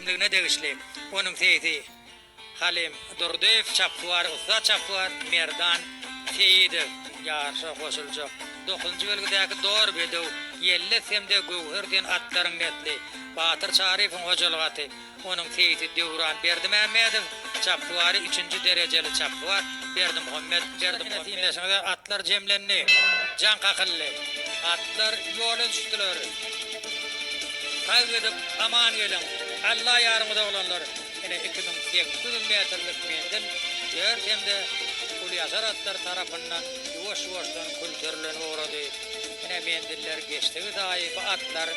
kendine degişli. Onun teyti Halim Durdev çapvar, usta çapvar, Merdan Teyidi yarışa koşulacak. 9-njy bölgedäki dor bedew, yelle semde gowherden atlaryň netli. Batyr Çarifin hojalygaty, onuň teyti Dewran Berdimämedow, çapwary 3-nji derejeli çapwar, Berdimuhammed, Berdimuhammed atlar jemlenni. Jan kakylly. Atlar ýola düşdiler. Kaýgedip aman gelin. Allah ýarymyda bolanlar. Ene 2800 metrlik menden ýertemde Ulyazar atlar tarapyndan ýuwaş-ýuwaşdan kulturlanıp orady. Ene mendiller geçdigi daýy bu atlar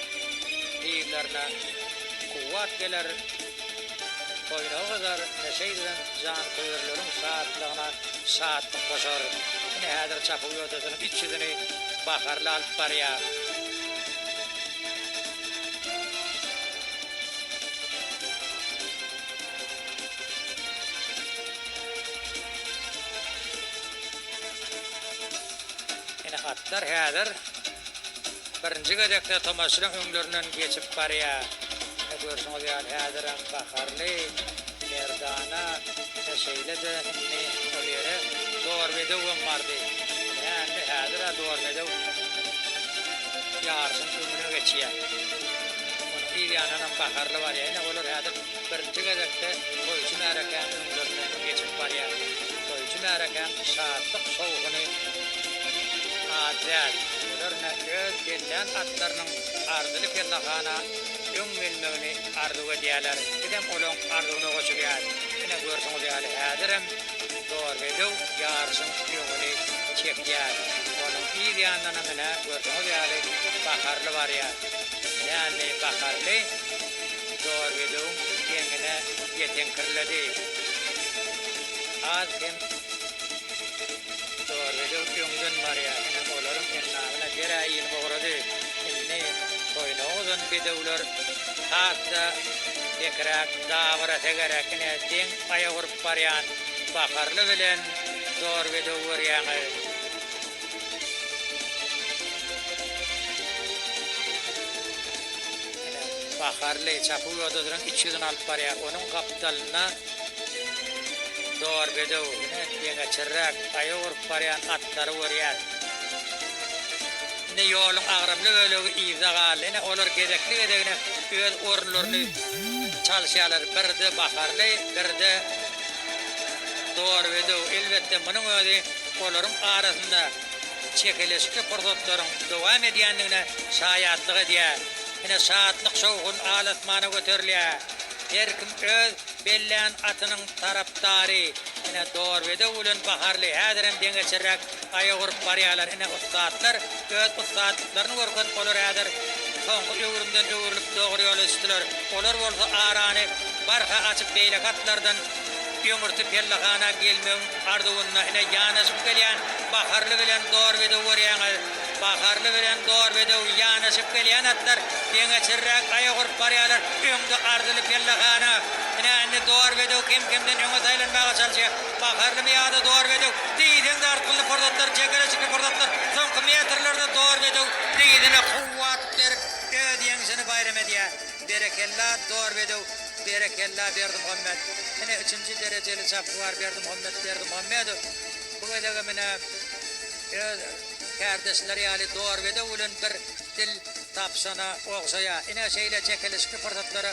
diýlerine kuwat geler. Koynağa kadar neşeyden can koyurların saatliğine saatlik koşar. Ene häzir çapyp ýötesiniň içidini bakarly alyp barýar. Atlar häzir birinji gedekde tomaşynyň öňlerinden geçip barýar. Görüşňiz ýaly häzir bakarly Merdana şeýlede inni olýary dorwede bardy. Ýani häzir dorwede ýarşyň öňüne geçýär. Onu ýanyna bakarly barýar. Ene olar häzir birinji gedekde goýçy märekäň öňlerinden geçip barýar. Goýçy märekäň şaatlyk şowguny Azad, ularna göz gelen atlarının ardılı kellahana öňmelmegini arduga diýerler. Edem olon ardugyna goşulýar. Ine görüşňiz ýaly häzirem dorwedew ýarşyň öňüne çekýär. Onuň ýanyndan mene görüşňiz ýaly bakarly barýar. Ýani bakarly dorwedew ýeňine ýetenkirledi. Az hem dorwedew öňden barýar. Olaryň ennabına geraýyn bogrady. Inni toýnawdan bedewler hatta ekrak dawra tegerekine deň aýagyryp barýan bakarly bilen dorwedew görýäňi. Bakarly çapy ýodadyň içinden alyp barýar. Onuň kapitalyna dorwedew deňe çyrrak aýagyryp barýan atlary görýär. Ne ýoluň agrymly bölegi ýyzagal, ene olar gedekli gedegine öz orunlaryny çalşýarlar. Birde bakarly, birde dorwedew. Elbetde munyň özi olaryň arasynda çekilişki pursatlaryň dowam edýändigine şaýatlyk edýär. Ene saatlyk şowgun alatmana göterilýär. Her kim öz bellen atynyň tarapdary. Ene dorwedew bilen bakarly häzirem deňe çyrrak aýagyryp barýarlar. Ene ustadlar öz ustadlyklaryny görken olar häzir soňky öwrümden öwrülip dogry ýola düşdiler. Olar bolsa arany barha açyp beýlekatlardan ýöňürtip ýellahana gelmeň ardugyna ene ýanaşyp gelýän bakarly bilen dorwedew görýäňi. Bakarly bilen dorwedew ýanaşyp gelýän atlar deňe çyrrak aýagyryp barýarlar. Öňde ardylyp ýellahana ene dorwedew kim-kimden öňe saýlanmaga çalşýar. Bakarly ýa-da dorwedew diýdiň dartyly pordatlar çekereçki pordatlar soňky metrlerde dorwedew diýdine kuwwat berip öýdýäňsini bayram edýär. Berekella dorwedew, berekella Berdimuhammed. Ene 3-nji derejeli çapwar Berdimuhammed. Bu gedege mene kardeşler ýaly dorwedew bilen bir dil tapşana ogşaýar. Ene şeýle çekilişki pordatlara